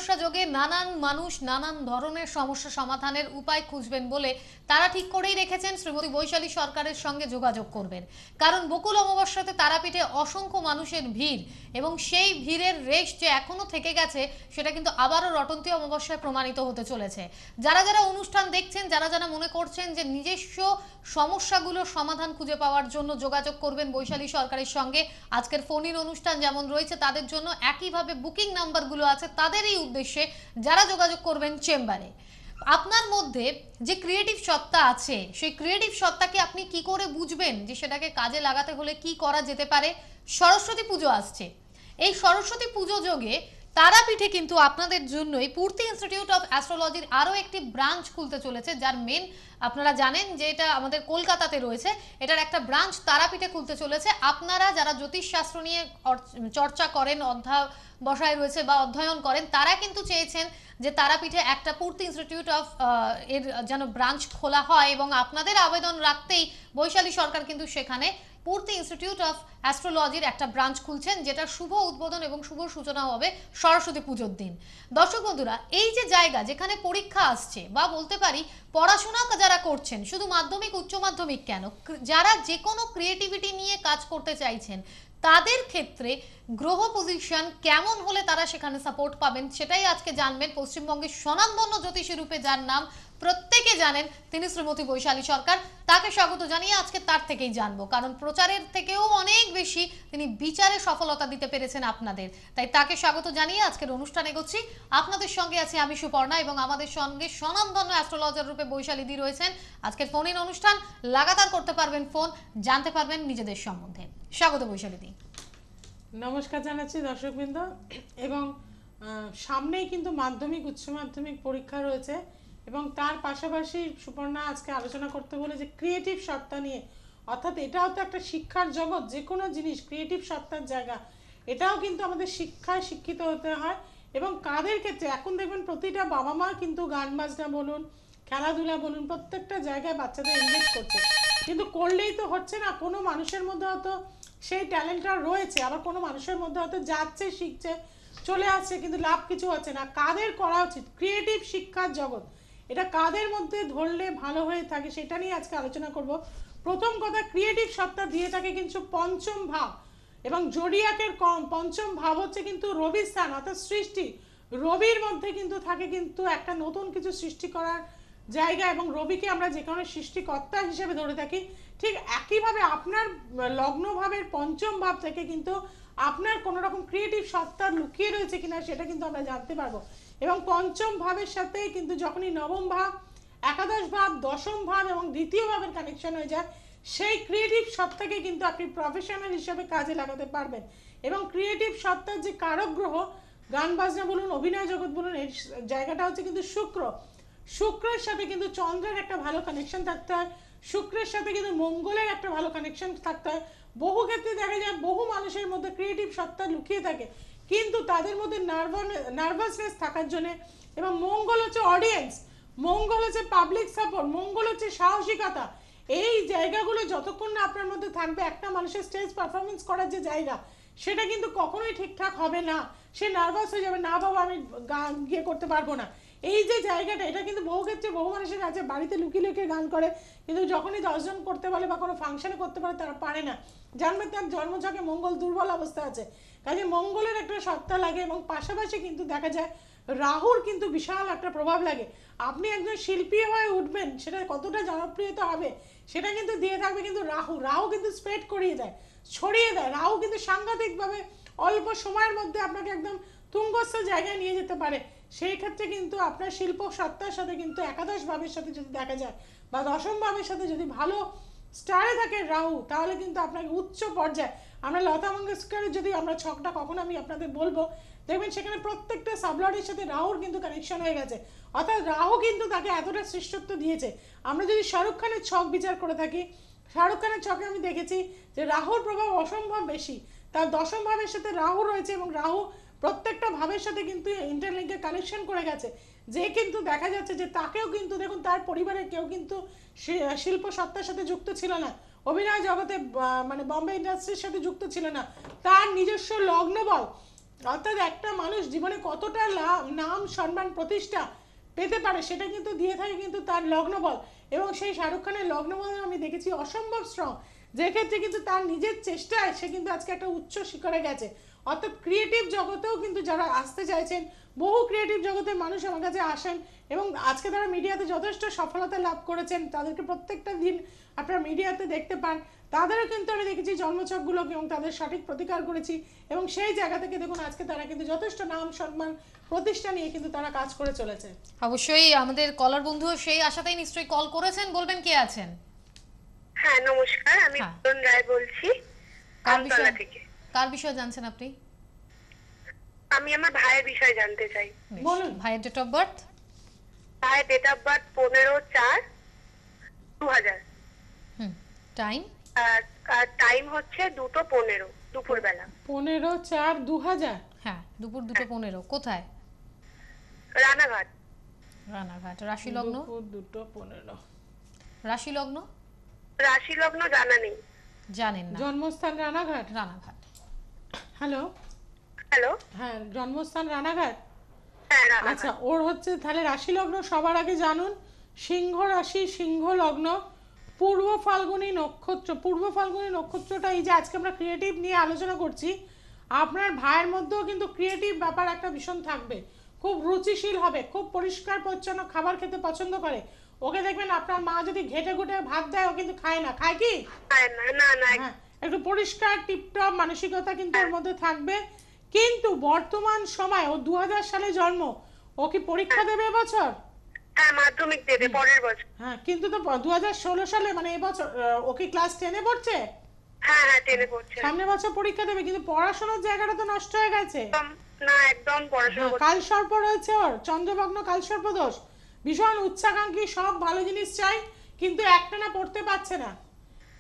অমাবস্যা যোগে নানান মানুষ নানান ধরনের সমস্যা সমাধানের উপায় খুঁজবেন বলে তারা ঠিক করেই রেখেছেন শ্রীমতী বৈশালী সরকারের সঙ্গে যোগাযোগ করবেন। কারণ বকুল অমাবস্যাতে তারাপীঠে অসংখ্য মানুষের ভিড় এবং সেই ভিড়ের রেশ যে এখনো থেকে গেছে সেটা কিন্তু আবারও রটন্তী অমাবস্যায় প্রমাণিত হতে চলেছে। যারা যারা অনুষ্ঠান দেখছেন, যারা যারা মনে করছেন যে নিজস্ব সমস্যাগুলোর সমাধান খুঁজে পাওয়ার জন্য যোগাযোগ করবেন বৈশালী সরকারের সঙ্গে, আজকের ফোন ইন অনুষ্ঠান যেমন রয়েছে তাদের জন্য একইভাবে বুকিং নাম্বারগুলো আছে তাদেরই উদ্দেশ্যে, যারা যোগাযোগ করবেন চেম্বারে। আপনার মধ্যে যে ক্রিয়েটিভ সত্তা আছে সেই ক্রিয়েটিভ সত্তাকে আপনি কি করে বুঝবেন যে সেটাকে কাজে লাগাতে হলে কি করা যেতে পারে? সরস্বতী পুজো আসছে, এই সরস্বতী পুজো যোগে তারাপীঠে কিন্তু আপনাদের জন্যই পূর্তি ইনস্টিটিউট অফ অ্যাস্ট্রোলজির আরও একটি ব্রাঞ্চ খুলতে চলেছে, যার মেন আপনারা জানেন যে এটা আমাদের কলকাতাতে রয়েছে, এটার একটা ব্রাঞ্চ তারাপীঠে খুলতে চলেছে। আপনারা যারা জ্যোতিষশাস্ত্র নিয়ে চর্চা করেন, অধ্যাবসায় রয়েছে বা অধ্যয়ন করেন, তারা কিন্তু চেয়েছেন যে তারাপীঠে একটা পূর্তি ইনস্টিটিউট অফ এর যেন ব্রাঞ্চ খোলা হয়, এবং আপনাদের আবেদন রাখতেই বৈশালী সরকার কিন্তু সেখানে পূর্তি ইনস্টিটিউট অফ অ্যাস্ট্রোলজির একটা ব্রাঞ্চ খুলছেন, যেটা শুভ উদ্বোধন এবং শুভ সূচনা হবে সরস্বতী পুজোর দিন। দর্শক বন্ধুরা, এই যে জায়গা যেখানে পরীক্ষা আসছে বা বলতে পারি পড়াশোনা যারা করছেন, শুধু মাধ্যমিক উচ্চ মাধ্যমিক কেন, যারা যে কোনো ক্রিয়েটিভিটি নিয়ে কাজ করতে চাইছেন, তাদের ক্ষেত্রে গ্রহ পজিশন কেমন হলে তারা সেখানে সাপোর্ট পাবেন সেটাই আজকে জানবেন পশ্চিমবঙ্গের স্বনামধন্য জ্যোতিষী রূপে যার নাম প্রত্যেকে জানেন, তিনি শ্রীমতী বৈশালী সরকার। তাকে স্বাগত জানিয়ে আজকে তার থেকেই জানবো, কারণ প্রচারের থেকেও অনেক বেশি তিনি বিচারে সফলতা দিতে পেরেছেন আপনাদের, তাই তাকে স্বাগত জানিয়ে আজকের অনুষ্ঠানে এগোচ্ছি। আপনাদের সঙ্গে আছি আমি সুপর্ণা এবং আমাদের সঙ্গে স্বনামধন্য অ্যাস্ট্রোলজার রূপে বৈশালী দি রয়েছেন। আজকের ফোন ইন অনুষ্ঠান লাগাতার করতে পারবেন ফোন, জানতে পারবেন নিজেদের সম্বন্ধে। স্বাগত বৈশালী দি। নমস্কার জানাচ্ছি দর্শকবৃন্দ। এবং সামনেই কিন্তু মাধ্যমিক উচ্চ মাধ্যমিক পরীক্ষা রয়েছে, এবং তার পাশাপাশি সুপর্ণা আজকে আলোচনা করতে বলে যে ক্রিয়েটিভ সত্তা নিয়ে, অর্থাৎ এটাও তো একটা শিক্ষার জগৎ, যে কোনো জিনিস ক্রিয়েটিভ সত্তার জায়গা, এটাও কিন্তু আমাদের শিক্ষায় শিক্ষিত হতে হয়। এবং কাদের ক্ষেত্রে এখন দেখবেন প্রতিটা বাবা মা কিন্তু গান বাজনা বলুন, খেলাধুলা বলুন, প্রত্যেকটা জায়গায় বাচ্চাদের এনগেজ করছে, কিন্তু করলেই তো হচ্ছে না। কোনো মানুষের মধ্যে হয়তো সেই ট্যালেন্টটা রয়েছে, আবার কোনো মানুষের মধ্যে হয়তো যাচ্ছে, শিখছে, চলে আসছে, কিন্তু লাভ কিছু হচ্ছে না। কাদের করা উচিত ক্রিয়েটিভ শিক্ষার জগৎ, এটা কাদের মধ্যে ধরলে ভালো হয়ে থাকে সেটা নিয়ে আজকে আলোচনা করব। প্রথম কথা, ক্রিয়েটিভ সত্তা দিয়ে থাকে কিন্তু পঞ্চম ভাব, এবং জোডিয়াকের পঞ্চম ভাব হচ্ছে কিন্তু রবির স্থান, অর্থাৎ সৃষ্টি। রবির মধ্যে কিন্তু থাকে কিন্তু একটা নতুন কিছু সৃষ্টি করার জায়গা, এবং রবিকে আমরা যে কোনো সৃষ্টিকর্তা হিসেবে ধরে থাকি। ঠিক একইভাবে আপনার লগ্নভাবের পঞ্চম ভাব থেকে কিন্তু আপনার কোনো রকম ক্রিয়েটিভ সত্তা লুকিয়ে রয়েছে কিনা সেটা কিন্তু আমরা জানতে পারবো। এবং পঞ্চম ভাবের সাথে কিন্তু যখনই নবম ভাব, একাদশ ভাব, দশম ভাব এবং দ্বিতীয় ভাবের কানেকশন হয়ে যায়, সেই ক্রিয়েটিভ সত্তাকে কিন্তু আপনি প্রফেশনাল হিসেবে কাজে লাগাতে পারবেন। এবং ক্রিয়েটিভ সত্তার যে কারক গ্রহ, গান বাজনা বলুন, অভিনয় জগৎ বলুন, এর জায়গাটা হচ্ছে কিন্তু শুক্র। শুক্রের সাথে কিন্তু চন্দ্রের একটা ভালো কানেকশন থাকতে হয়, শুক্রের সাথে কিন্তু মঙ্গলের একটা ভালো কানেকশন থাকতে হয়। বহু ক্ষেত্রে দেখা যায় বহু মানুষের মধ্যে ক্রিয়েটিভ সত্তা লুকিয়ে থাকে, কিন্তু তাদের মধ্যে নার্ভাসনেস থাকার জন্য, এবং মঙ্গল হচ্ছে অডিয়েন্স, মঙ্গল হচ্ছে পাবলিক সাপোর্ট, মঙ্গল হচ্ছে সাহসিকতা, এই জায়গাগুলো যতক্ষণ না আপনার মধ্যে থাকবে, একটা মানুষের স্টেজ পারফরমেন্স করার যে জায়গা, সেটা কিন্তু কখনোই ঠিকঠাক হবে না। সে নার্ভাস হয়ে যাবে, না বাবা আমি গান গিয়ে করতে পারবো না। এই যে জায়গাটা, এটা কিন্তু বহু ক্ষেত্রে বহু মানুষের আছে বাড়িতে লুকিয়ে লুকিয়ে গান করে, কিন্তু যখনই 10 জন করতে বলে বা কোনো ফাংশনে করতে পারে তারা পারে না, জানবেন তার জন্মছকে মঙ্গল দুর্বল অবস্থা আছে। কাজে মঙ্গলের একটা সত্তা লাগে, এবং পাশাপাশি কিন্তু দেখা যায় রাহুর কিন্তু বিশাল একটা প্রভাব লাগে। আপনি একজন শিল্পী হয়ে উঠবেন, সেটা কতটা জনপ্রিয়তা হবে সেটা কিন্তু দিয়ে থাকবে কিন্তু রাহু। রাহু কিন্তু স্প্রেড করিয়ে দেয়, ছড়িয়ে দেয়। রাহু কিন্তু সাংঘাতিকভাবে অল্প সময়ের মধ্যে আপনাকে একদম তুঙ্গস্থ জায়গায় নিয়ে যেতে পারে। সেই ক্ষেত্রে কিন্তু আপনার শিল্প সত্তার সাথে কিন্তু একাদশ ভাবের সাথে যদি দেখা যায় বা দশম ভাবের সাথে যদি ভালো স্টারে থাকে রাহু, তাহলে কিন্তু আপনাকে উচ্চ পর্যায়ে, আমরা লতা মঙ্গেশকরের যদি আমরা ছকটা কখন আমি আপনাদের বলবো, দেখবেন সেখানে প্রত্যেকটা সাবলটের সাথে রাহুর কিন্তু কানেকশন হয়ে গেছে, অর্থাৎ রাহু কিন্তু তাকে এতটা শ্রেষ্ঠত্ব দিয়েছে। আমরা যদি শাহরুখ খানের ছক বিচার করে থাকি, শাহরুখ খানের ছকে আমি দেখেছি যে রাহুর প্রভাব অসম্ভব বেশি, তার দশম ভাবের সাথে রাহু রয়েছে, এবং রাহু প্রত্যেকটা ভাবের সাথে কিন্তু ইন্টারলিঙ্কে কানেকশন করে গেছে, যে কিন্তু দেখা যাচ্ছে যে তাকেও কিন্তু দেখুন তার পরিবারের কেউ কিন্তু শিল্প সত্তার সাথে যুক্ত ছিল না, অভিনয় জগতে মানে বম্বে ইন্ডাস্ট্রির সাথে যুক্ত ছিল না, তার নিজস্ব লগ্ন বল, অর্থাৎ একটা মানুষ জীবনে কতটা নাম সম্মান প্রতিষ্ঠা পেতে পারে সেটা কিন্তু দিয়ে থাকে কিন্তু তার লগ্নবল, এবং সেই শাহরুখ খানের লগ্নবল আমি দেখেছি অসম্ভব স্ট্রং, যে ক্ষেত্রে কিন্তু তার নিজের চেষ্টায় সে কিন্তু আজকে একটা উচ্চ শিখরে গেছে। অর্থাৎ ক্রিয়েটিভ জগতেও কিন্তু যারা আসতে চাইছেন, বহু ক্রিয়েটিভ জগতের মানুষ আমার কাছে আসেন এবং আজকে তারা মিডিয়াতে যথেষ্ট সফলতা লাভ করেছেন, তাদেরকে প্রত্যেকটা দিন আপনারা মিডিয়াতে দেখতে পান, তাদেরও কিন্তু আমি দেখেছি জন্মছকগুলোকে এবং তাদের সঠিক প্রতিকার করেছি, এবং সেই জায়গা থেকে দেখুন আজকে তারা কিন্তু যথেষ্ট নাম সম্মান প্রতিষ্ঠা নিয়ে কিন্তু তারা কাজ করে চলেছে। অবশ্যই আমাদের কলার বন্ধু সেই আশাতেই নিশ্চয়ই কল করেছেন, বলবেন কে আছেন? হ্যাঁ নমস্কার, আমি হ্যাঁ। পুরন রায় বলছি কার আমতলা বিষয়ে থেকে। কার বিষয়ে জানছেন আপনি? আমি আমার ভাইয়ের বিষয়ে জানতে চাই। বেশ। বলুন। ভাইয়ের ডেট অফ বার্থ? ভাইয়ের ডেট অফ বার্থ 15/4/2000, হুম। টাইম? আর টাইম হচ্ছে 2:15 দুপুরবেলা। 15/4/2000। হ্যাঁ, দুপুর 2:15। কোথায়? রানাঘাট। রানাঘাট। রাশি লগ্ন? 2:15। রাশি লগ্ন রাশি লগ্ন জানা নেই। জানেন না? জন্মস্থান রানাঘাট। রানাঘাট। হ্যালো, হ্যালো, হ্যাঁ জন্মস্থান রানাঘাট। হ্যাঁ আচ্ছা, রানাঘাট। ওর হচ্ছে তাহলে রাশি লগ্ন সবার আগে জানুন, সিংহ রাশি, সিংহ লগ্ন, পূর্ব ফাল্গুনী নক্ষত্র। পূর্ব ফাল্গুনী নক্ষত্রটা এই যে আজকে আমরা ক্রিয়েটিভ নিয়ে আলোচনা করছি, আপনার ভাইয়ের মধ্যেও কিন্তু ক্রিয়েটিভ ব্যাপার একটা ভীষণ থাকবে, খুব রুচিশীল হবে, খুব পরিষ্কার পরিচ্ছন্ন খাবার খেতে পছন্দ করে। ওকে দেখবেন আপনার মা যদি ঘেটে ঘুটে ভাত দেয় ও কিন্তু খায় না, খায় কি? হ্যাঁ, না না না, হ্যাঁ, একটু পরিষ্কার টিপটপ মানসিকতা কিন্তু ওর মধ্যে থাকবে। কিন্তু বর্তমান সময় ও 2000 সালে জন্ম, ও কি পরীক্ষা দেবে এবছর? হ্যাঁ মাধ্যমিক দেবে পরের বছর। হ্যাঁ, কিন্তু তো 2016 সালে মানে এবছর ও কি ক্লাস 10-এ পড়ছে? হ্যাঁ হ্যাঁ, 10-এ পড়ছে। সামনের বছর পরীক্ষা দেবে, কিন্তু পড়াশোনার জায়গাটা তো নষ্ট হয়ে গেছে। না একদম পড়াশোনা হ্যাঁ, করছে। কালসর্প রয়েছে ওর, চন্দ্রভগ্ন কালসর্প দোষ, ভীষণ উচ্চাকাঙ্ক্ষী, সব ভালো জিনিস চাই কিন্তু একটানা পড়তে পারছে না।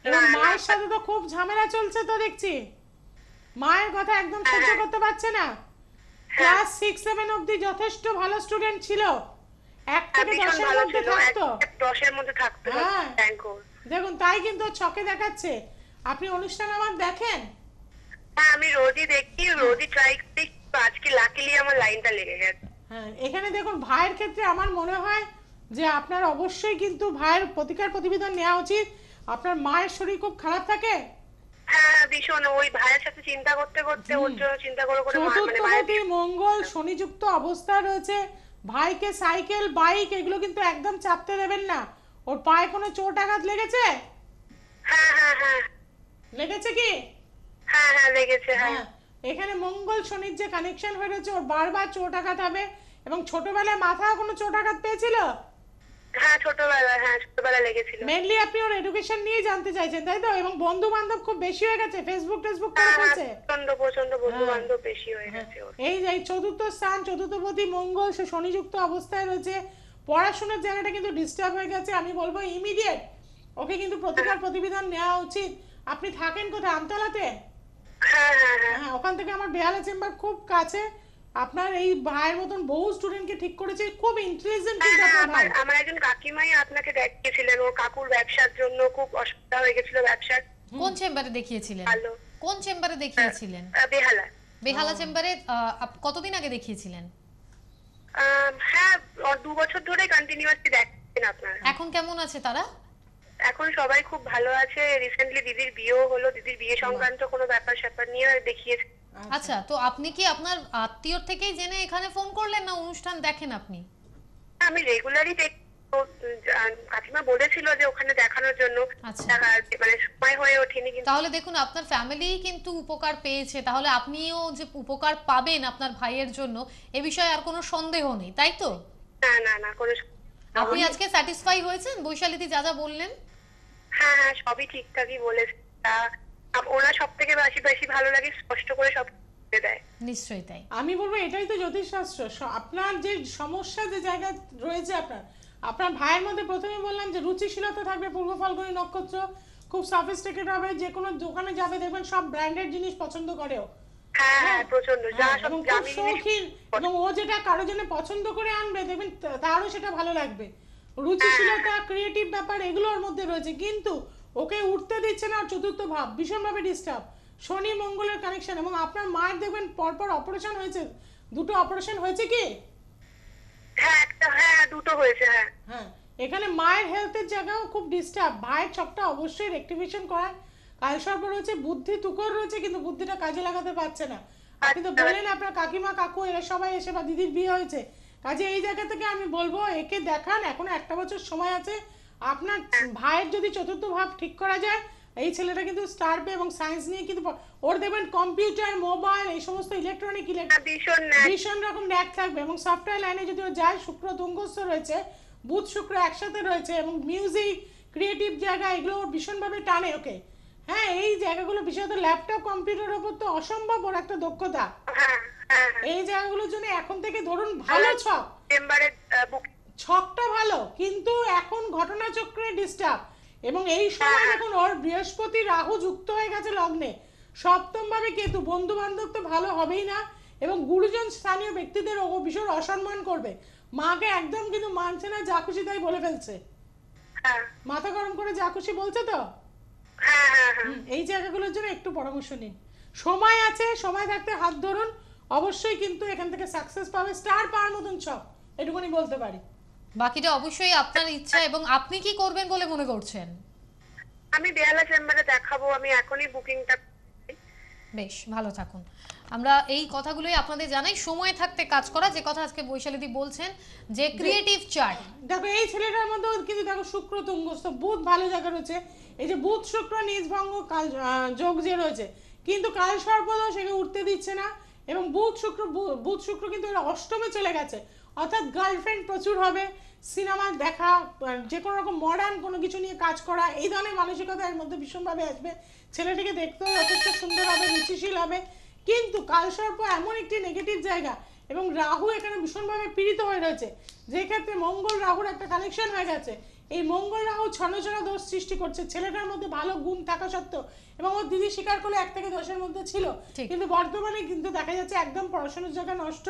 এবং না, না, মায়ের সাথে তো খুব ঝামেলা চলছে তো দেখছি, মায়ের কথা একদম সহ্য করতে পারছে না। ক্লাস 6-7 অবধি যথেষ্ট ভালো স্টুডেন্ট ছিল, 1 থেকে ভীষণ 10-এর ভালো মধ্যে ছিল, থাকতো। 10-এর মধ্যে থাকতো। হ্যাঁ। র্যাঙ্ক ওর। দেখুন তাই কিন্তু ওর ছকে দেখাচ্ছে। আপনি অনুষ্ঠান আমার দেখেন? হ্যাঁ আমি রোজই দেখি, রোজই ট্রাই করি, তো আজকে লাকিলি আমার লাইনটা লেগে গেছে। হ্যাঁ, এখানে দেখুন ভাইয়ের ক্ষেত্রে আমার মনে হয় যে আপনার অবশ্যই কিন্তু ভাইয়ের প্রতিকার প্রতিবেদন নেওয়া উচিত। আপনার মায়ের শরীর খুব খারাপ থাকে, হ্যাঁ ভীষণ, ওই ভাইয়ের সাথে চিন্তা করতে করতে ওর জন্য চিন্তা করে করে মানে মায়ের চতুর্থপতি মঙ্গল শনিযুক্ত অবস্থায় রয়েছে। ভাইকে সাইকেল বাইক এগুলো কিন্তু একদম চাপতে দেবেন না। ওর পায়ে কোনো চোট আঘাত লেগেছে? হ্যাঁ হ্যাঁ হ্যাঁ লেগেছে কি? হ্যাঁ হ্যাঁ লেগেছে। হ্যাঁ হ্যাঁ, এখানে মঙ্গল শনির যে কানেকশন হয়ে রয়েছে, ওর বারবার চোট আঘাত হবে। এবং ছোটবেলায় মাথায় কোনো চোট আঘাত পেয়েছিল? হ্যাঁ ছোটবেলা লেগেছিল। মেইনলি আপনি ওর এডুকেশন নিয়ে জানতে চাইছেন তাই তো? এবং বন্ধু বান্ধব খুব বেশি হয়ে গেছে, ফেসবুক টেসবুক করে হ্যাঁ ফেলছে। প্রচন্ড প্রচন্ড বন্ধু বান্ধব বেশি হয়ে গেছে ওর। এই যে চতুর্থ স্থান, চতুর্থপতি মঙ্গল সে শনিযুক্ত অবস্থায় রয়েছে, পড়াশোনার জায়গাটা কিন্তু ডিস্টার্ব হয়ে গেছে। আমি বলবো ইমিডিয়েট ওকে কিন্তু প্রতিকার প্রতিবিধান নেওয়া উচিত। আপনি থাকেন কোথায়? আমতলাতে? হ্যাঁ হ্যাঁ হ্যাঁ হ্যাঁ, ওখান থেকে আমার বেহালা চেম্বার খুব কাছে। আপনার এই ভাইয়ের মতন বহু স্টুডেন্টকে ঠিক করেছে, খুব ইন্টেলিজেন্ট কিন্তু হ্যাঁ, আপনার ভাই। আমার একজন কাকিমাই আপনাকে দেখিয়েছিলেন, ও কাকুর ব্যবসার জন্য খুব অসুবিধা হয়ে গেছিল ব্যবসার। কোন চেম্বারে দেখিয়েছিলেন? ভালো। কোন চেম্বারে দেখিয়েছিলেন? বেহালা। বেহালা চেম্বারে। কতদিন আগে দেখিয়েছিলেন? হ্যাঁ 2 বছর ধরে কন্টিনিউয়াসলি দেখছেন আপনার। এখন কেমন আছে তারা? এখন সবাই খুব ভালো আছে। রিসেন্টলি দিদির বিয়েও হলো, দিদির বিয়ে সংক্রান্ত কোনো ব্যাপার স্যাপার নিয়ে দেখিয়েছে। আচ্ছা, তো আপনি কি আপনার আত্মীয়র থেকেই জেনে এখানে ফোন করলেন, না অনুষ্ঠান দেখেন আপনি? আমি রেগুলারই দেখি, তো, কাকিমা বলেছিল যে ওখানে দেখানোর জন্য, আচ্ছা। মানে সময় হয়ে ওঠেনি কিন্তু। তাহলে দেখুন আপনার ফ্যামিলি কিন্তু উপকার পেয়েছে, তাহলে আপনিও যে উপকার পাবেন আপনার ভাইয়ের জন্য এ বিষয়ে আর কোনো সন্দেহ নেই, তাই তো? না না না কোনো। আপনি আজকে স্যাটিসফাই হয়েছেন বৈশালীদি যা যা বললেন? হ্যাঁ হ্যাঁ সবই ঠিকঠাকই বলেছে। ওরা সব থেকে বেশি বেশি ভালো লাগে স্পষ্ট করে সব বলে দেয়। নিশ্চয়ই তাই। আমি বলবো এটাই তো জ্যোতিষশাস্ত্র। আপনার যে সমস্যা যে জায়গায় রয়েছে আপনার ভাইয়ের মধ্যে প্রথমে বললাম যে রুচিশীলতা থাকবে, পূর্ব ফাল্গুনী নক্ষত্র, খুব সফিস্টিকেটেড হবে, যে কোনো দোকানে যাবে দেখবেন সব ব্র্যান্ডেড জিনিস পছন্দ করেও। হ্যাঁ হ্যাঁ প্রচন্ড, যা সব এবং খুব দামি জিনিস। শৌখিন, এবং ও যেটা কারোর জন্য পছন্দ করে আনবে দেখবেন তারও সেটা ভালো লাগবে। রুচিশীলতা, ক্রিয়েটিভ ব্যাপার এগুলোর মধ্যে রয়েছে, কিন্তু ওকে উঠতে দিচ্ছে না। চতুর্থ ভাব ভীষণভাবে ডিস্টার্ব, শনি মঙ্গলের কানেকশন, এবং আপনার মায়ের দেখবেন পরপর অপারেশন হয়েছে, দুটো অপারেশন হয়েছে কি? হ্যাঁ দুটো হয়েছে। হ্যাঁ হ্যাঁ, এখানে মায়ের হেলথের জায়গাও খুব ডিস্টার্ব, ভাইয়ের ছকটা অবশ্যই রেক্টিফিকেশন করার। কালসর্প রয়েছে, বুদ্ধি তুকর রয়েছে, কিন্তু বুদ্ধিটা কাজে লাগাতে পারছে না। আপনি তো বললেন আপনার কাকিমা কাকু এরা সবাই এসে বা দিদির বিয়ে হয়েছে, কাজে এই জায়গা থেকে আমি বলবো একে দেখান, এখনো 1টা বছর সময় আছে। আপনার ভাইয়ের যদি চতুর্থ ভাব ঠিক করা যায়, এই ছেলেটা কিন্তু স্টার পে এবং সায়েন্স নিয়ে কিন্তু ওর দেখবেন কম্পিউটার মোবাইল এই সমস্ত ইলেকট্রনিক ভীষণ ভীষণ রকম ন্যাক থাকবে। এবং সফটওয়্যার লাইনে যদি ও যায়, শুক্র তুঙ্গস্থ রয়েছে, বুধ শুক্র একসাথে রয়েছে, এবং মিউজিক ক্রিয়েটিভ জায়গা এগুলো ওর ভীষণভাবে টানে ওকে। হ্যাঁ, এই জায়গাগুলো বিশেষত ল্যাপটপ কম্পিউটারের উপর তো অসম্ভব ওর একটা দক্ষতা। হ্যাঁ হ্যাঁ এই জায়গাগুলোর জন্য এখন থেকে ধরুন ভালো ছক, চেম্বারে বুক। ছকটা ভালো, কিন্তু এখন ঘটনাচক্রে ডিস্টার্ব। এবং এই সময় দেখুন ওর বৃহস্পতি রাহু যুক্ত হয়ে গেছে লগ্নে, সপ্তম ভাবে কেতু, বন্ধু বান্ধব তো ভালো হবেই না, এবং গুরুজন স্থানীয় ব্যক্তিদের ও ভীষণ অসম্মান করবে। মাকে একদম কিন্তু মানছে না, যা খুশি তাই বলে ফেলছে, হ্যাঁ মাথা গরম করে যা খুশি বলছে তো। হ্যাঁ হ্যাঁ হ্যাঁ এই জায়গাগুলোর জন্য একটু পরামর্শ নিন, সময় আছে, সময় থাকতে হাত ধরুন, অবশ্যই কিন্তু এখান থেকে সাকসেস পাবে, স্টার পাওয়ার মতন ছক, এটুকুনি বলতে পারি। বাকিটা অবশ্যই আপনার ইচ্ছা। এবং আপনি কি করবেন বলে মনে করছেন? আমি বেহালা চেম্বারে দেখাবো, আমি এখনই বুকিংটা। বেশ, ভালো থাকুন। আমরা এই কথাগুলোই আপনাদের জানাই, সময় থাকতে কাজ করা, যে কথা আজকে বৈশালীদি বলছেন, যে ক্রিয়েটিভ চার্ট। দেখো এই ছেলেটার মধ্যে কিন্তু দেখো শুক্র তুঙ্গস্থ, বুধ ভালো জায়গা রয়েছে, এই যে বুধ শুক্র নিজভঙ্গ কাল যোগ যে রয়েছে, কিন্তু কাল সর্পদোষ একে উঠতে দিচ্ছে না। এবং বুধ শুক্র কিন্তু এরা অষ্টমে চলে গেছে, অর্থাৎ গার্লফ্রেন্ড প্রচুর হবে, সিনেমা দেখা, যে কোনো রকম মডার্ন কোনো কিছু নিয়ে কাজ করা, এই ধরনের মানসিকতা এর মধ্যে ভীষণভাবে আসবে। ছেলেটিকে দেখতেও যথেষ্ট সুন্দর হবে, রুচিশীল হবে, কিন্তু কালসর্প এমন একটি নেগেটিভ জায়গা, এবং রাহু এখানে ভীষণভাবে পীড়িত হয়ে রয়েছে, যে ক্ষেত্রে মঙ্গল রাহুর একটা কানেকশন হয়ে গেছে। এই মঙ্গল রাহু ছন্ন দোষ সৃষ্টি করছে ছেলেটার মধ্যে, ভালো গুণ থাকা সত্ত্বেও। এবং ওর দিদি স্বীকার করলে 1 থেকে 10-এর মধ্যে ছিল, ঠিক। কিন্তু বর্তমানে কিন্তু দেখা যাচ্ছে একদম পড়াশোনার জায়গা নষ্ট,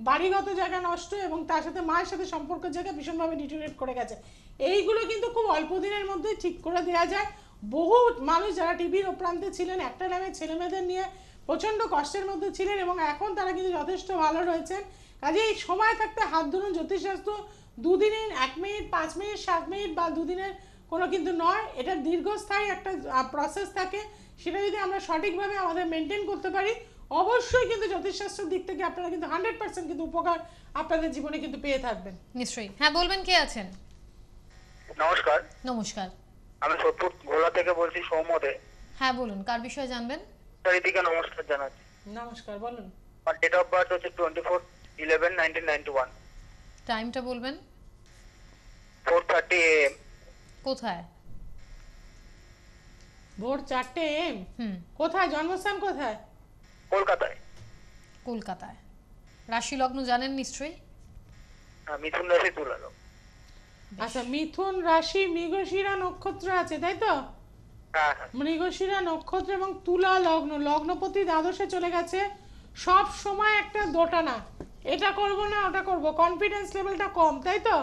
বাড়িগত জায়গা নষ্ট, এবং তার সাথে মায়ের সাথে সম্পর্কের জায়গা ভীষণভাবে ডিটোরেট করে গেছে। এইগুলো কিন্তু খুব অল্প দিনের মধ্যে ঠিক করে দেওয়া যায়। বহু মানুষ যারা টিভির প্রান্তে ছিলেন, একটা নামে ছেলেমেয়েদের নিয়ে প্রচণ্ড কষ্টের মধ্যে ছিলেন, এবং এখন তারা কিন্তু যথেষ্ট ভালো রয়েছেন। কাজে এই সময় থাকতে হাত ধরুন। জ্যোতিষশাস্ত্র 2 দিনের 1 মিনিট 5 মিনিট 7 মিনিট বা 2 দিনের কোনো কিন্তু নয়, এটা দীর্ঘস্থায়ী একটা প্রসেস থাকে, সেটা যদি আমরা সঠিকভাবে আমাদের মেনটেন করতে পারি, অবশ্যই কিন্তু জ্যোতিষশাস্ত্রের দিক থেকে আপনারা কিন্তু 100% কিন্তু উপকার আপনাদের জীবনে কিন্তু পেয়ে থাকবেন। নিশ্চয়ই। হ্যাঁ, বলবেন, কে আছেন? নমস্কার, নমস্কার। আমি সোদপুর ঘোলা থেকে বলছি, সৌমদে। হ্যাঁ বলুন, কার বিষয়ে জানবেন? চারিদিকে নমস্কার জানাচ্ছি। নমস্কার, বলুন। আমার ডেট অফ বার্থ হচ্ছে 24/11/1991। টাইমটা বলবেন। 4:30 AM। কোথায়? ভোর 4টে AM। হুম। কোথায় জন্মস্থান, কোথায়? কলকাতায়। কলকাতায়। রাশি লগ্ন জানেন নিশ্চয়ই? মিথুন রাশি, তুলা লগ্ন। আচ্ছা, মিথুন রাশি, মৃগশিরা নক্ষত্র আছে, তাই তো? হ্যাঁ হ্যাঁ। মৃগশিরা নক্ষত্র এবং তুলা লগ্ন, লগ্নপতি দ্বাদশে চলে গেছে, সব সময় একটা দোটানা, এটা করব না ওটা করব, কনফিডেন্স লেভেলটা কম, তাই তো?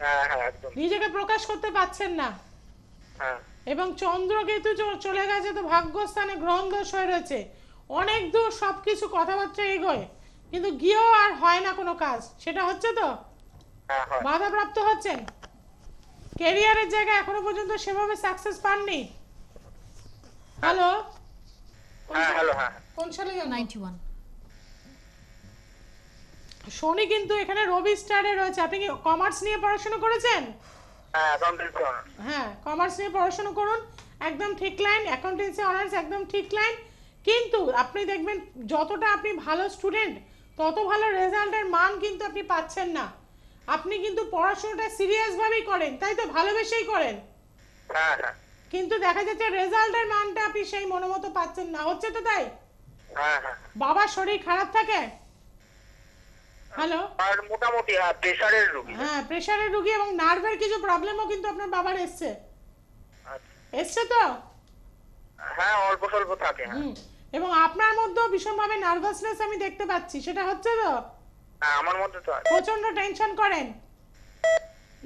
হ্যাঁ হ্যাঁ একদম। নিজেকে প্রকাশ করতে পারছেন না। হ্যাঁ এবং চন্দ্রকেতু চলে গেছে তো ভাগ্যস্থানে, গ্রহণ দোষ হয়ে রয়েছে, অনেক দূর সবকিছু কথাবার্তা এগোয়, কিন্তু গিয়েও আর হয় না কোনো কাজ, সেটা হচ্ছে তো? হ্যাঁ হয়। বাধাপ্রাপ্ত হচ্ছেন, ক্যারিয়ারের জায়গায় এখনো পর্যন্ত সেভাবে সাকসেস পাননি। হ্যালো, হ্যাঁ হ্যালো। হ্যাঁ কোন সালে জন্ম? 91। শনি কিন্তু এখানে রবি স্টারে রয়েছে। আপনি কি কমার্স নিয়ে পড়াশোনা করেছেন? হ্যাঁ, অ্যাকাউন্টেন্সি অনার্স। হ্যাঁ, কমার্স নিয়ে পড়াশোনা করুন, একদম ঠিক লাইন। অ্যাকাউন্টেন্সি অনার্স একদম ঠিক লাইন, কিন্তু আপনি দেখবেন যতটা আপনি ভালো স্টুডেন্ট, তত ভালো রেজাল্টের মান কিন্তু আপনি পাচ্ছেন না। আপনি কিন্তু পড়াশোনাটা সিরিয়াসভাবেই করেন, তাই তো? ভালোবেসেই করেন, হ্যাঁ হ্যাঁ। কিন্তু দেখা যাচ্ছে রেজাল্টের মানটা আপনি সেই মনোমতো পাচ্ছেন না, হচ্ছে তো তাই? হ্যাঁ হ্যাঁ। বাবার শরীর খারাপ থাকে? হ্যালো, আর মোটামুটি প্রেশারের রোগী। হ্যাঁ, প্রেশারের রোগী এবং নার্ভের কিছু প্রবলেমও কিন্তু আপনার বাবার এসছে, আচ্ছা। এসছে তো? হ্যাঁ, অল্প স্বল্প থাকে। হ্যাঁ হুম। এবং আপনার মধ্যেও ভীষণভাবে নার্ভাসনেস আমি দেখতে পাচ্ছি, সেটা হচ্ছে তো? হ্যাঁ, আমার মধ্যে তো আছে। প্রচন্ড টেনশন করেন,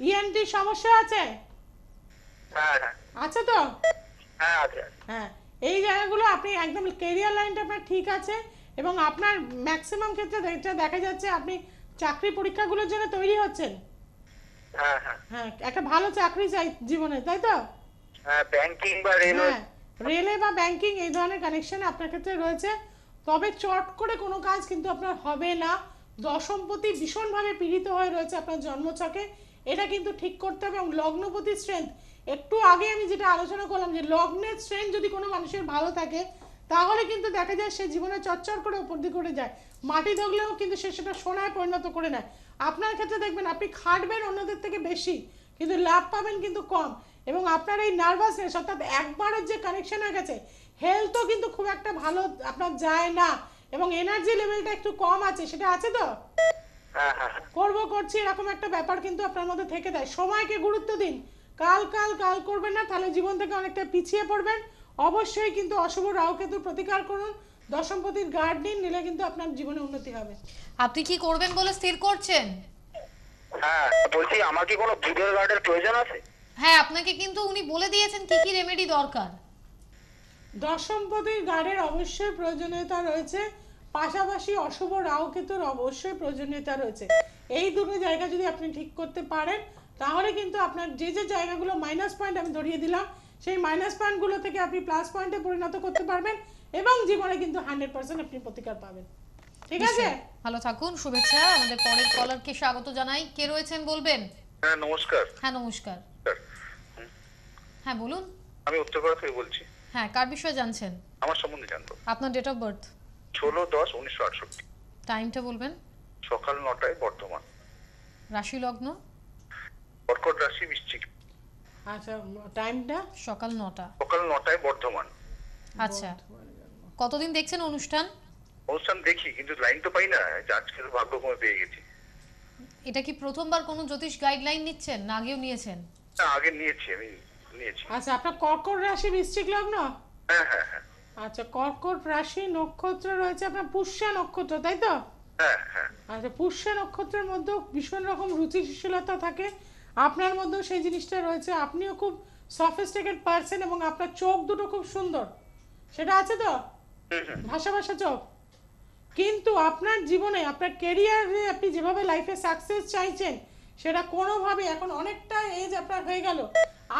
ইএনটি সমস্যা আছে? হ্যাঁ হ্যাঁ। আছে তো? হ্যাঁ আছে আছে। হ্যাঁ, এই জায়গাগুলো আপনি একদম ক্যারিয়ার লাইনটা আপনার ঠিক আছে, এবং আপনার ম্যাক্সিমাম ক্ষেত্রে এটা দেখা যাচ্ছে আপনি চাকরি পরীক্ষাগুলোর জন্য তৈরি হচ্ছেন। হ্যাঁ হ্যাঁ হ্যাঁ, একটা ভালো চাকরি চাই জীবনে, তাই তো? হ্যাঁ, ব্যাংকিং বা রেলওয়ে। হ্যাঁ, রেলে বা ব্যাংকিং এই ধরনের কানেকশন আপনার ক্ষেত্রে রয়েছে। তবে চট করে কোনো কাজ কিন্তু আপনার হবে না। দশমপতি ভীষণভাবে পীড়িত হয়ে রয়েছে আপনার জন্মছকে, এটা কিন্তু ঠিক করতে হবে। এবং লগ্নপতি স্ট্রেংথ, একটু আগে আমি যেটা আলোচনা করলাম যে লগ্নের স্ট্রেংথ যদি কোনো মানুষের ভালো থাকে তাহলে কিন্তু দেখা যায় সে জীবনে চচ্চর করে উপর দিকে করে যায়, মাটি ধরলেও কিন্তু সে সেটা সোনায় পরিণত করে নেয়। আপনার ক্ষেত্রে দেখবেন আপনি খাটবেন অন্যদের থেকে বেশি, কিন্তু লাভ পাবেন কিন্তু কম। এবং আপনার এই নার্ভাসনেস অর্থাৎ একবারের যে কানেকশন হয়ে গেছে, হেলথও কিন্তু খুব একটা ভালো আপনার যায় না, এবং এনার্জি লেভেলটা একটু কম আছে, সেটা আছে তো? হ্যাঁ হ্যাঁ করছি এরকম একটা ব্যাপার কিন্তু আপনার মধ্যে থেকে দেয়। সময়কে গুরুত্ব দিন, কাল কাল কাল করবেন না, তাহলে জীবন থেকে অনেকটা পিছিয়ে পড়বেন। অবশ্যই কিন্তু অশুভ রাহুকেতুর প্রতিকার করুন, দশমপতির গার্ড নিন, নিলে কিন্তু আপনার জীবনে উন্নতি হবে। আপনি কি করবেন বলে স্থির করছেন? হ্যাঁ, বলছি আমার কি কোনো বুধের গার্ডের প্রয়োজন আছে? হ্যাঁ, আপনাকে কিন্তু উনি বলে দিয়েছেন কি কি রেমেডি দরকার। দশমপতির গার্ডের অবশ্যই প্রয়োজনীয়তা রয়েছে, পাশাপাশি অশুভ রাহুকেতুর অবশ্যই প্রয়োজনীয়তা রয়েছে। এই দুটো জায়গা যদি আপনি ঠিক করতে পারেন তাহলে কিন্তু আপনার যে যে জায়গাগুলো মাইনাস পয়েন্ট আমি ধরিয়ে দিলাম, সেই মাইনাস পয়েন্টগুলো থেকে আপনি প্লাস পয়েন্টে পরিণত করতে পারবেন, এবং জীবনে কিন্তু 100% আপনি প্রতিকার পাবেন। ঠিক আছে, ভালো থাকুন, শুভেচ্ছা। আমাদের পরের কলারকে স্বাগত জানাই। কে রয়েছেন বলবেন? হ্যাঁ নমস্কার। হ্যাঁ নমস্কার। হ্যাঁ বলুন। আমি উত্তরপাড়া থেকে বলছি। হ্যাঁ, কার বিষয়ে জানছেন? আমার সম্বন্ধে জানবো। আপনার ডেট অফ বার্থ? 16/10/1968। টাইমটা বলবেন? সকাল 9টায় বর্ধমান। রাশি লগ্ন? কর্কট রাশি, বৃশ্চিক। আচ্ছা, টাইমটা? সকাল 9টা। সকাল 9টায় বর্ধমান। আচ্ছা, কতদিন দেখছেন অনুষ্ঠান? অনুষ্ঠান দেখি, কিন্তু লাইন তো পাই না, আজকে তো ভাগ্যক্রমে পেয়ে গেছি। এটা কি প্রথমবার কোনো জ্যোতিষ গাইডলাইন নিচ্ছেন না আগেও নিয়েছেন? না, আগে নিয়েছি, আমি নিয়েছি। আচ্ছা, আপনার কর্কট রাশি বৃশ্চিক লগ্ন? হ্যাঁ হ্যাঁ হ্যাঁ আচ্ছা, কর্কট রাশি নক্ষত্র রয়েছে আপনার পুষ্যা নক্ষত্র, তাই তো? হ্যাঁ হ্যাঁ আচ্ছা, পুষ্যা নক্ষত্রের মধ্যেও ভীষণ রকম রুচিশীলতা থাকে, আপনার মধ্যেও সেই জিনিসটা রয়েছে। আপনিও খুব সফিস্টিকেট পারসন, এবং আপনার চোখ দুটো খুব সুন্দর, সেটা আছে তো? ভাষা ভাষা চোখ। কিন্তু আপনার জীবনে আপনার ক্যারিয়ারে আপনি যেভাবে লাইফে সাকসেস চাইছেন সেটা কোনোভাবে এখন অনেকটা এজ আপনার হয়ে গেল,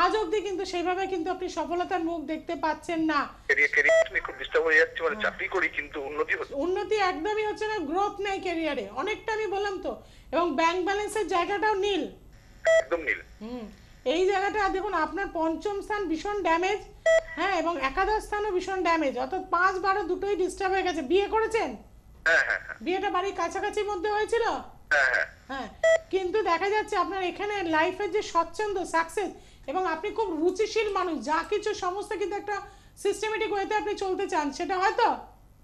আজ অবধি কিন্তু সেইভাবে কিন্তু আপনি সফলতার মুখ দেখতে পাচ্ছেন না। ক্যারিয়ার খুব ডিস্টার্ব হয়ে যাচ্ছে, মানে চাকরি করি কিন্তু উন্নতি হচ্ছে। উন্নতি একদমই হচ্ছে না, গ্রোথ নেই ক্যারিয়ারে, অনেকটা আমি বললাম তো। এবং ব্যাংক ব্যালেন্সের জায়গাটাও নীল। একদম নীল। এই জায়গাটা দেখুন, আপনার পঞ্চম স্থান ভীষণ ড্যামেজ, হ্যাঁ, এবং একাদশ স্থানও ভীষণ ড্যামেজ, অর্থাৎ 5-12 দুটোই ডিস্টার্ব হয়ে গেছে। বিয়ে করেছেন? হ্যাঁ হ্যাঁ হ্যাঁ বিয়েটা বাড়ির কাছাকাছির মধ্যে হয়েছিল? হ্যাঁ হ্যাঁ হ্যাঁ, কিন্তু দেখা যাচ্ছে আপনার এখানে লাইফের যে স্বচ্ছন্দ সাকসেস, এবং আপনি খুব রুচিশীল মানুষ, যা কিছু সমস্ত কিন্তু একটা সিস্টেমেটিক ওয়েতে আপনি চলতে চান, সেটা হয়তো?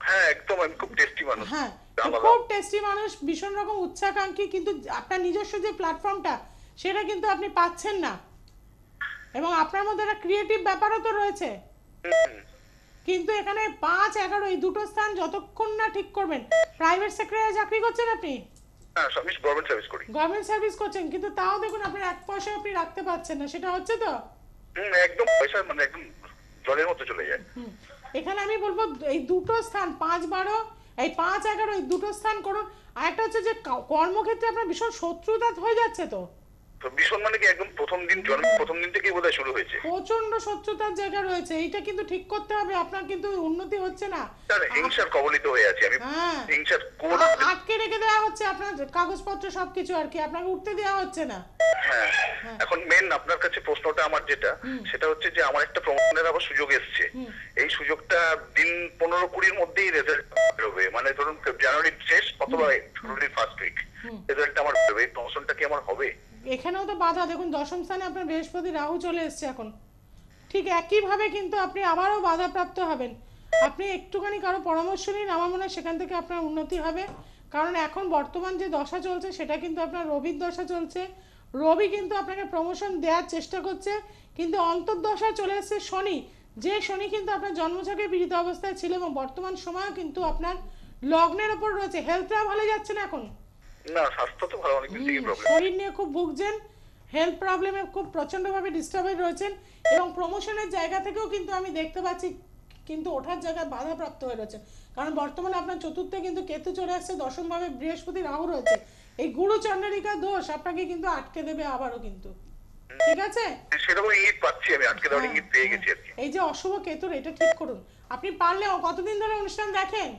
হ্যাঁ একদম, আমি খুব টেস্টি মানুষ। হ্যাঁ, আলাদা। খুব টেস্টি মানুষ, ভীষণ রকম উচ্চাকাঙ্ক্ষী, কিন্তু আপনার নিজস্ব যে প্ল্যাটফর্মটা সেটা কিন্তু আপনি পাচ্ছেন না। এবং আপনার মধ্যে একটা ক্রিয়েটিভ ব্যাপারও তো রয়েছে, কিন্তু এখানে 5-11 এই দুটো স্থান যতক্ষণ না ঠিক করবেন। প্রাইভেট সেক্টরে চাকরি করছেন আপনি? হ্যাঁ, আমি গভর্নমেন্ট সার্ভিস করি। গভর্নমেন্ট সার্ভিস করছেন, কিন্তু তাও দেখুন আপনার এক পয়সা আপনি রাখতে পারছেন না, সেটা হচ্ছে তো? একদম পয়সা মানে একদম জলের মতো চলে যায়। এখানে আমি বলবো এই দুটো স্থান 5-12 এই 5-11 এই দুটো স্থান করুন। আর একটা হচ্ছে যে কর্মক্ষেত্রে আপনার ভীষণ শত্রুতা হয়ে যাচ্ছে তো? তো ভীষণ মানে কি একদম প্রথম দিন প্রথম দিন থেকেই বোধহয় শুরু হয়েছে। প্রচন্ড শত্রুতার জায়গা রয়েছে, এইটা কিন্তু ঠিক করতে হবে, আপনার কিন্তু উন্নতি হচ্ছে না। স্যার, হিংসার কবলিত হয়ে আছি আমি। হ্যাঁ, হিংসার কোন আটকে রেখে দেওয়া হচ্ছে আপনার কাগজপত্র সবকিছু, আর কি আপনাকে উঠতে দেওয়া হচ্ছে না। হ্যাঁ, এখন মেন আপনার কাছে প্রশ্নটা আমার যেটা, সেটা হচ্ছে যে আমার একটা প্রমোশনের আবার সুযোগ এসেছে। এই সুযোগটা দিন 15-20 মধ্যেই রেজাল্ট বেরোবে, মানে ধরুন জানুয়ারির শেষ অথবা ফেব্রুয়ারির ফার্স্ট উইক রেজাল্টটা আমার বেরোবে। এই প্রমোশনটা কি আমার হবে? এখানেও তো বাধা, দেখুন দশম স্থানে আপনার বৃহস্পতি রাহু চলে এসছে এখন, ঠিক একইভাবে কিন্তু আপনি আবারও বাধাপ্রাপ্ত হবেন। আপনি একটুখানি কারো পরামর্শ নিন, আমার মনে হয় সেখান থেকে আপনার উন্নতি হবে। কারণ এখন বর্তমান যে দশা চলছে সেটা কিন্তু আপনার রবির দশা চলছে, রবি কিন্তু আপনাকে প্রমোশন দেওয়ার চেষ্টা করছে, কিন্তু অন্তর্দশা চলে এসছে শনি, যে শনি কিন্তু আপনার জন্মছকে পীড়িত অবস্থায় ছিল, এবং বর্তমান সময়ও কিন্তু আপনার লগ্নের ওপর রয়েছে। হেলথটা ভালো যাচ্ছে না এখন? না, স্বাস্থ্য তো ভালো, অনেক দিন থেকে প্রবলেম। শরীর নিয়ে খুব ভুগছেন, হেলথ প্রবলেমে খুব প্রচন্ডভাবে ডিস্টার্ব হয়ে রয়েছেন, এবং প্রমোশনের জায়গা থেকেও কিন্তু আমি দেখতে পাচ্ছি কিন্তু ওঠার জায়গায় বাধাপ্রাপ্ত হয়ে রয়েছে, কারণ বর্তমানে আপনার চতুর্থে কিন্তু কেতু চলে আসছে, দশমভাবে বৃহস্পতি রাহু রয়েছে। এই গুরু চন্দ্রিকা দোষ আপনাকে কিন্তু আটকে দেবে আবারও কিন্তু, ঠিক আছে? সেরকম ইঙ্গিত পাচ্ছি, আমি আটকে দেওয়ার হ্যাঁ, ইঙ্গিত পেয়ে গেছি আর কি। এই যে অশুভ কেতুর, এটা ঠিক করুন। আপনি পারলে কতদিন ধরে অনুষ্ঠান দেখেন?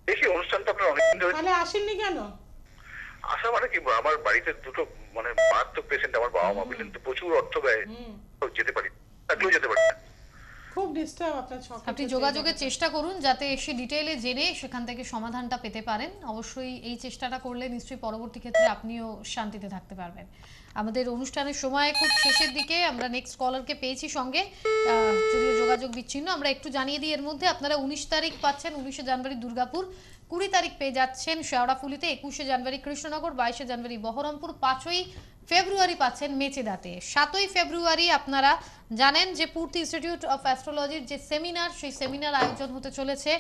দেখি অনুষ্ঠানটা আপনার অনেকদিন ধরে। তাহলে আসেননি কেন? আসা মানে কি, আমার বাড়িতে দুটো মানে মারাত্মক পেশেন্ট, আমার বাবা মা বললেন তো প্রচুর অর্থ ব্যয়, তো যেতে পারি, থাকলেও যেতে পারি না। খুব ডিস্টার্ব আপনার ছক। আপনি যোগাযোগের চেষ্টা করুন যাতে এসে ডিটেইলে জেনে সেখান থেকে সমাধানটা পেতে পারেন। অবশ্যই এই চেষ্টাটা করলে নিশ্চয়ই পরবর্তী ক্ষেত্রে আপনিও শান্তিতে থাকতে পারবেন। আমাদের অনুষ্ঠানের সময় খুব শেষের দিকে, আমরা নেক্সট কলারকে পেয়েছি সঙ্গে, যদিও যোগাযোগ বিচ্ছিন্ন। আমরা একটু জানিয়ে দিই এর মধ্যে, আপনারা 19 তারিখ পাচ্ছেন 19শে জানুয়ারি দুর্গাপুর, 20 তারিখ পেয়ে যাচ্ছেন শেওড়াফুলিতে, 21শে জানুয়ারি কৃষ্ণনগর, 22শে জানুয়ারি বহরমপুর, 5ই ফেব্রুয়ারি পাচ্ছেন মেচেদাতে। 7ই ফেব্রুয়ারি আপনারা জানেন যে পূর্তি ইনস্টিটিউট অফ অ্যাস্ট্রোলজির যে সেমিনার, সেই সেমিনার আয়োজন হতে চলেছে।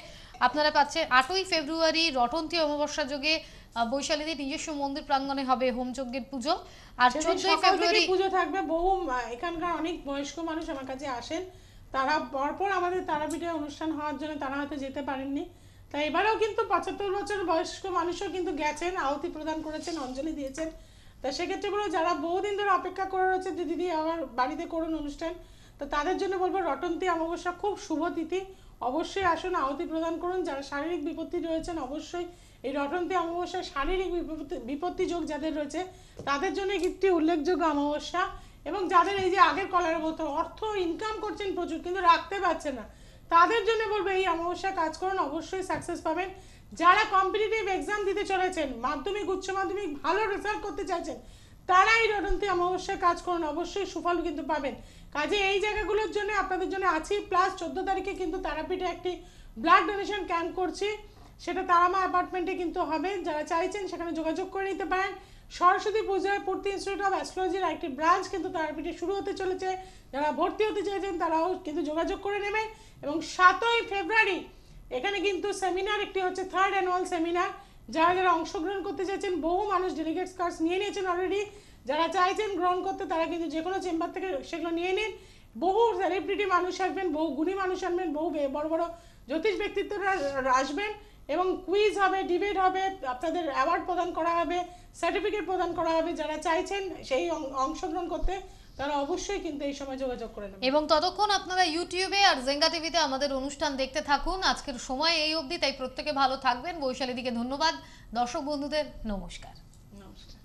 আপনারা পাচ্ছেন 8ই ফেব্রুয়ারি রটন্তী অমাবস্যা যোগে বৈশালীদের নিজস্ব মন্দির প্রাঙ্গণে হবে হোমযজ্ঞের পুজো। আর 14ই ফেব্রুয়ারি পুজো থাকবে। বহু এখানকার অনেক বয়স্ক মানুষ আমার কাছে আসেন, তারা পরপর আমাদের তারাপীঠে অনুষ্ঠান হওয়ার জন্য তারা হয়তো যেতে পারেননি, তাই এবারেও কিন্তু 75 বছর বয়স্ক মানুষও কিন্তু গেছেন, আহুতি প্রদান করেছেন, অঞ্জলি দিয়েছেন। তা সেক্ষেত্রে বলবো যারা বহুদিন ধরে অপেক্ষা করে রয়েছে যে দিদি আমার বাড়িতে করুন অনুষ্ঠান, তো তাদের জন্য বলবো রটন্তী অমাবস্যা খুব শুভ তিথি, অবশ্যই আসুন, আহুতি প্রদান করুন। যারা শারীরিক বিপত্তি রয়েছেন অবশ্যই এই রটন্তী অমাবস্যা, শারীরিক বিপত্তি যোগ যাদের রয়েছে তাদের জন্য একটি উল্লেখযোগ্য অমাবস্যা। এবং যাদের এই যে আগের কলারের মতো অর্থ ইনকাম করছেন প্রচুর কিন্তু রাখতে পারছেন না, তাদের জন্য বলবো এই অমাবস্যা কাজ করুন, অবশ্যই সাকসেস পাবেন। যারা কম্পিটিটিভ এক্সাম দিতে চলেছেন, মাধ্যমিক উচ্চ মাধ্যমিক ভালো রেজাল্ট করতে চাইছেন, তারা এই রটন্তী অমাবস্যায় কাজ করুন, অবশ্যই সুফল কিন্তু পাবেন। কাজে এই জায়গাগুলোর জন্য আপনাদের জন্য আছি। প্লাস 14 তারিখে কিন্তু তারাপীঠে একটি ব্লাড ডোনেশন ক্যাম্প করছি, সেটা তারামা অ্যাপার্টমেন্টে কিন্তু হবে। যারা চাইছেন সেখানে যোগাযোগ করে নিতে পারেন। সরস্বতী পূজায় পূর্তি ইনস্টিটিউট অফ অ্যাস্ট্রোলজির একটি ব্রাঞ্চ কিন্তু তারাপীঠে শুরু হতে চলেছে। যারা ভর্তি হতে চাইছেন তারাও কিন্তু যোগাযোগ করে নেবেন। এবং 7ই ফেব্রুয়ারি এখানে কিন্তু সেমিনার একটি হচ্ছে, 3rd অ্যানুয়াল সেমিনার। যারা যারা অংশগ্রহণ করতে চাইছেন, বহু মানুষ ডেলিগেটস কার্ডস নিয়ে নিয়েছেন অলরেডি। যারা চাইছেন গ্রহণ করতে তারা কিন্তু যে কোনো চেম্বার থেকে সেগুলো নিয়ে নিন। বহু সেলিব্রিটি মানুষ আসবেন, বহু গুণী মানুষ আসবেন, বহু বড় বড় জ্যোতিষ ব্যক্তিত্বরা আসবেন এবং কুইজ হবে, ডিবেট হবে, আপনাদের অ্যাওয়ার্ড প্রদান করা হবে, সার্টিফিকেট প্রদান করা হবে। যারা চাইছেন সেই অংশগ্রহণ করতে তারা অবশ্যই কিন্তু এই সময় যোগাযোগ করে নেবেন। এবং ততক্ষণ আপনারা ইউটিউবে আর জেঙ্গা টিভিতে আমাদের অনুষ্ঠান দেখতে থাকুন। আজকের সময় এই অবধি, তাই প্রত্যেকে ভালো থাকবেন। বৈশালীদিকে ধন্যবাদ, দর্শক বন্ধুদের নমস্কার। নমস্কার।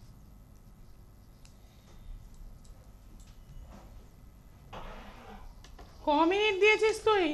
ক মিনিট দিয়েছিস তুই?